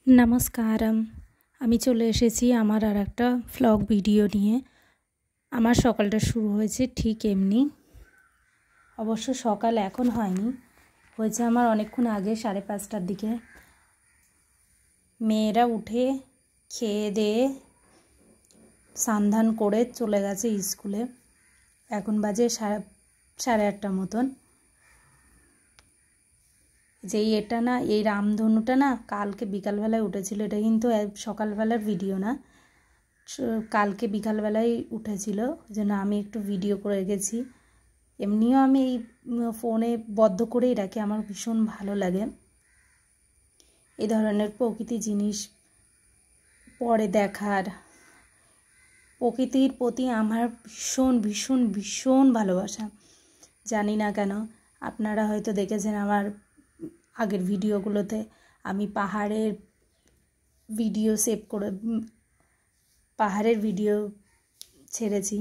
নমস্কারম। আমি চলে এসেছি আমার আর একটা ভ্লগ ভিডিও নিয়ে। আমার সকালটা শুরু হয়েছে ঠিক এমনি, অবশ্য সকাল এখন হয়নি, হয়েছে আমার অনেকক্ষণ আগে, 5:30টার দিকে। মেয়েরা উঠে খেয়ে দিয়ে স্নান করে চলে গেছে স্কুলে। এখন বাজে 8:30 মতন। এটা না, এই রামধনুটা না কালকে বিকালবেলায় উঠেছিল। এটা কিন্তু সকালবেলার ভিডিও না, কালকে বিকালবেলায় উঠেছিল, ওই জন্য আমি একটু ভিডিও করে রেখেছি। এমনিও আমি এই ফোনে বদ্ধ করেই রাখি, আমার ভীষণ ভালো লাগে এই ধরনের প্রকৃতি জিনিস পরে দেখার। প্রকৃতির প্রতি আমার ভীষণ ভীষণ ভীষণ ভালোবাসা। জানি না কেন, আপনারা হয়তো দেখেছেন আমার আগের ভিডিওগুলোতে আমি পাহাড়ের ভিডিও ছেড়েছি।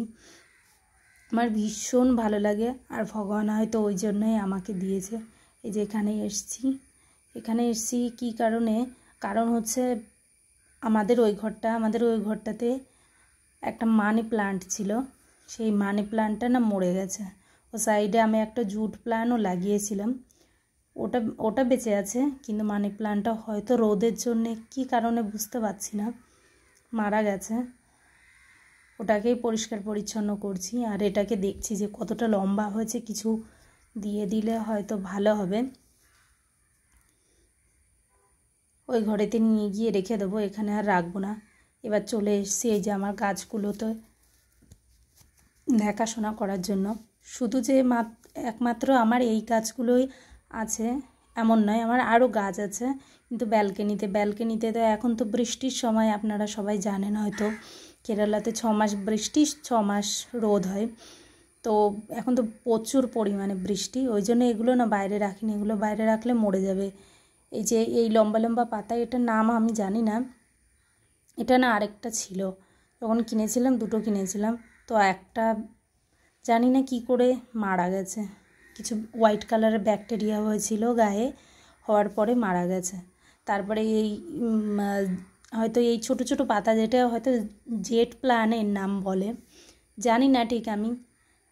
আমার ভীষণ ভালো লাগে, আর ভগবান হয়তো ওই জন্যই আমাকে দিয়েছে। এই যে এখানে এসছি কী কারণে? কারণ হচ্ছে আমাদের ওই ঘরটাতে একটা মানি প্লান্ট ছিল, সেই মানি প্লান্টটা না মরে গেছে। ও সাইডে আমি একটা জুট প্ল্যান্টও লাগিয়েছিলাম, ওটা বেঁচে আছে, কিন্তু মানি প্লান্টটা হয়তো রোদের জন্যে কী কারণে বুঝতে পারছি না মারা গেছে। ওটাকেই পরিষ্কার পরিচ্ছন্ন করছি, আর এটাকে দেখছি যে কতটা লম্বা হয়েছে, কিছু দিয়ে দিলে হয়তো ভালো হবে। ওই ঘরেতে নিয়ে গিয়ে রেখে দেবো, এখানে আর রাখবো না। এবার চলে এসেছি এই যে আমার গাছগুলোতে দেখাশোনা করার জন্য। শুধু যে একমাত্র আমার এই গাছগুলোই আছে এমন নয়, আমার আরও গাছ আছে, কিন্তু ব্যালকনিতে তো এখন তো বৃষ্টির সময়, আপনারা সবাই জানেন হয়তো কেরালাতে 6 মাস বৃষ্টি, 6 মাস রোদ হয়। তো এখন তো প্রচুর পরিমাণে বৃষ্টি, ওই জন্য এগুলো না বাইরে রাখিনি, এগুলো বাইরে রাখলে মরে যাবে। এই যে এই লম্বা লম্বা পাতা, এটার নাম আমি জানি না। এটা না আরেকটা ছিল, যখন কিনেছিলাম 2টো কিনেছিলাম, তো একটা জানি না কি করে মারা গেছে। কিছু হোয়াইট কালারের ব্যাকটেরিয়া হয়েছিল গায়ে, হওয়ার পরে মারা গেছে। তারপরে এই হয়তো এই ছোট ছোট পাতা, যেটা হয়তো জেট প্ল্যান্টের নাম বলে, জানি না ঠিক আমি।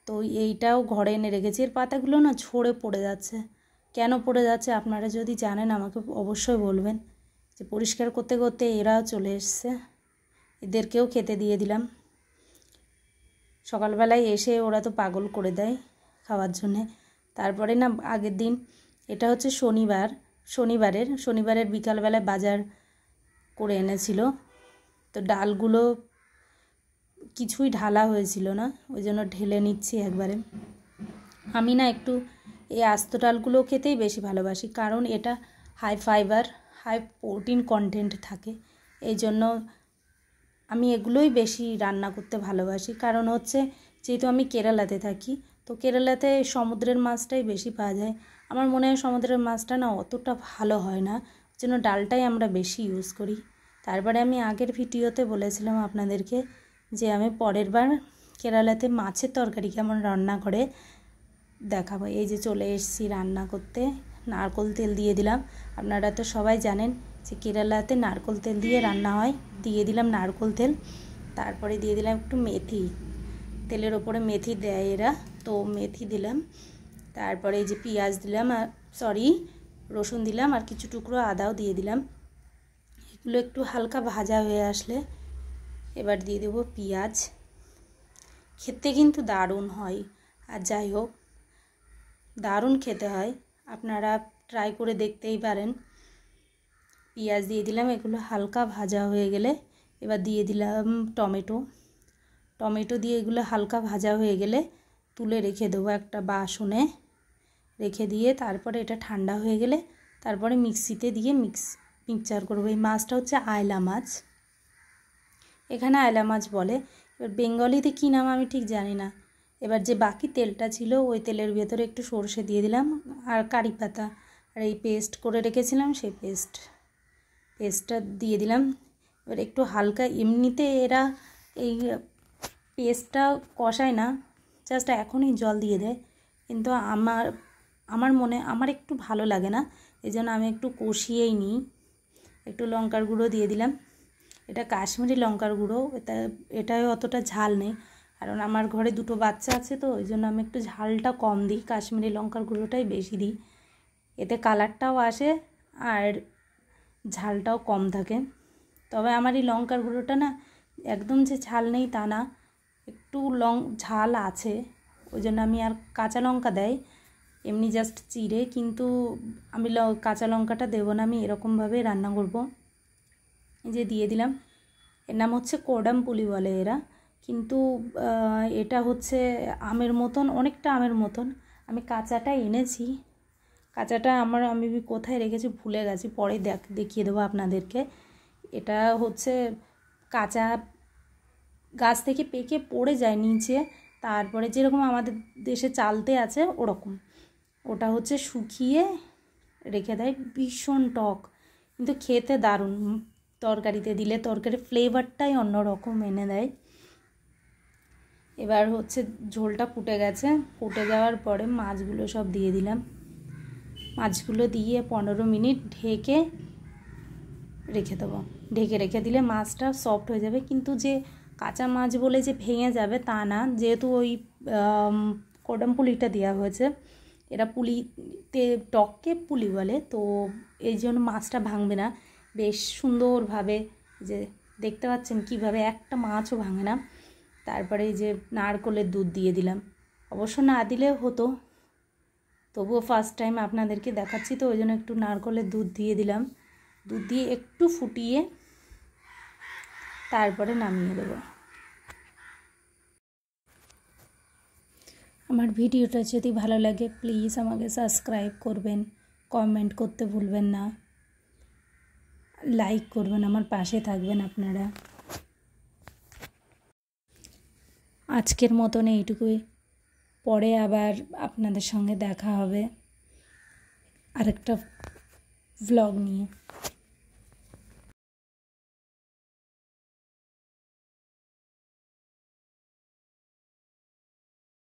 তো এইটাও ঘরে এনে রেখেছি। এর পাতাগুলো না ঝরে পড়ে যাচ্ছে, কেন পড়ে যাচ্ছে আপনারা যদি জানেন আমাকে অবশ্যই বলবেন। যে পরিষ্কার করতে করতে এরাও চলে এসছে, এদেরকেও খেতে দিয়ে দিলাম। সকালবেলায় এসে ওরা তো পাগল করে দেয় খাওয়ার জন্যে। তারপরে না আগের দিন, এটা হচ্ছে শনিবারের বিকালবেলায় বাজার করে এনেছিল, তো ডালগুলো কিছুই ঢালা হয়েছিল না, ওই জন্য ঢেলে নিচ্ছি একবারে। আমি না একটু এই আস্ত ডালগুলো খেতেই বেশি ভালোবাসি, কারণ এটা high fibre, high protein content থাকে। এই জন্য আমি এগুলোই বেশি রান্না করতে ভালোবাসি। কারণ হচ্ছে যেহেতু আমি কেরালাতে থাকি, তো কেরালাতে সমুদ্রের মাছটাই বেশি পাওয়া যায়। আমার মনে হয় সমুদ্রের মাছটা না অতটা ভালো হয় না, ওই জন্য ডালটাই আমরা বেশি ইউজ করি। তারপরে আমি আগের ভিডিওতে বলেছিলাম আপনাদেরকে যে আমি পরের বার কেরালাতে মাছের তরকারি কেমন রান্না করে দেখাবো। এই যে চলে এসেছি রান্না করতে, নারকেল তেল দিয়ে দিলাম। আপনারা তো সবাই জানেন যে কেরালাতে নারকেল তেল দিয়ে রান্না হয়। দিয়ে দিলাম নারকেল তেল, তারপরে দিয়ে দিলাম একটু মেথি, তেলের ওপরে মেথি দেয় এরা, তো মেথি দিলাম। তারপরে এই যে পেঁয়াজ দিলাম, রসুন দিলাম, আর কিছু টুকরো আদাও দিয়ে দিলাম। এগুলো একটু হালকা ভাজা হয়ে আসলে এবার দিয়ে দেবো পেঁয়াজ। খেতে কিন্তু দারুণ হয়, আর যাই হোক দারুণ খেতে হয়, আপনারা ট্রাই করে দেখতেই পারেন। পেঁয়াজ দিয়ে দিলাম, এগুলো হালকা ভাজা হয়ে গেলে এবার দিয়ে দিলাম টমেটো দিয়ে এগুলো হালকা ভাজা হয়ে গেলে তুলে রেখে দেবো একটা বাসনে, রেখে দিয়ে তারপরে এটা ঠান্ডা হয়ে গেলে তারপরে মিক্সিতে দিয়ে মিক্সচার করবো। এই মাছটা হচ্ছে আয়লা মাছ, এখানে আয়লা মাছ বলে, এবার বেঙ্গলিতে কী নাম আমি ঠিক জানি না। এবার যে বাকি তেলটা ছিল ওই তেলের ভেতরে একটু সরষে দিয়ে দিলাম, আর কারি পাতা, আর এই পেস্ট করে রেখেছিলাম সেই পেস্টটা দিয়ে দিলাম। এবার একটু হালকা, এমনিতে এরা এই পেস্টটা কষায় না, জাস্ট এখনই জল দিয়ে দেয়, কিন্তু আমার একটু ভালো লাগে না, এই জন্য আমি একটু কষিয়েই নিই। একটু লঙ্কার গুঁড়ো দিয়ে দিলাম। এটা কাশ্মীরি লঙ্কার গুঁড়ো, এটায় অতটা ঝাল নেই, কারণ আমার ঘরে 2টো বাচ্চা আছে, তো ওই জন্য আমি একটু ঝালটা কম দিই, কাশ্মীরি লঙ্কার গুঁড়োটাই বেশি দিই। এতে কালারটাও আসে আর ঝালটাও কম থাকে। তবে আমার এই লঙ্কার গুঁড়োটা না একদম যে ঝাল নেই তা না, একটু ঝাল আছে, ওই জন্য আমি আর কাঁচা লঙ্কা দেয় এমনি জাস্ট চিড়ে, কিন্তু আমি কাঁচা লঙ্কাটা দেবো না, আমি এরকমভাবে রান্না করব। এই যে দিয়ে দিলাম। এর নাম হচ্ছে কোডামপুলি বলে এরা, কিন্তু এটা হচ্ছে আমের মতন, অনেকটা আমের মতন। আমি কাঁচাটা এনেছি, কাঁচাটা আমি কোথায় রেখেছি ভুলে গেছি, পরে দেখিয়ে দেবো আপনাদেরকে। এটা হচ্ছে কাঁচা গাছ থেকে পেকে পড়ে যায় নিচে, তারপরে যেরকম আমাদের দেশে চালতে আছে ওরকম, ওটা হচ্ছে শুকিয়ে রেখে দেয়, ভীষণ টক কিন্তু খেতে দারুণ। তরকারিতে দিলে তরকারির ফ্লেভারটাই অন্যরকম এনে দেয়। এবার হচ্ছে ঝোলটা ফুটে গেছে, ফুটে যাওয়ার পরে মাছগুলো সব দিয়ে দিলাম। মাছগুলো দিয়ে 15 মিনিট ঢেকে রেখে দেবো। ঢেকে রেখে দিলে মাছটা সফট হয়ে যাবে, কিন্তু যে কাঁচা মাছ বলে যে ভেঙে যাবে তা না, যেহেতু ওই কোডামপুলিটা দেওয়া হয়েছে, এরা পুলিতে টককে পুলি বলে, তো এই জন্য মাছটা ভাঙবে না, বেশ সুন্দরভাবে, যে দেখতে পাচ্ছেন কিভাবে একটা মাছও ভাঙে না। তারপরে এই যে নারকেলের দুধ দিয়ে দিলাম, অবশ্য না দিলেও হতো, তবুও ফার্স্ট টাইম আপনাদেরকে দেখাচ্ছি তো ওই জন্য একটু নারকেলের দুধ দিয়ে দিলাম। দুধ দিয়ে একটু ফুটিয়ে তারপরে নামিয়ে দেব। আমার ভিডিওটা যদি ভালো লাগে প্লিজ আমাকে সাবস্ক্রাইব করবেন, কমেন্ট করতে ভুলবেন না, লাইক করবেন, আমার পাশে থাকবেন আপনারা। আজকের মতন এইটুকুই, পরে আবার আপনাদের সঙ্গে দেখা হবে আরেকটা ভ্লগ নিয়ে।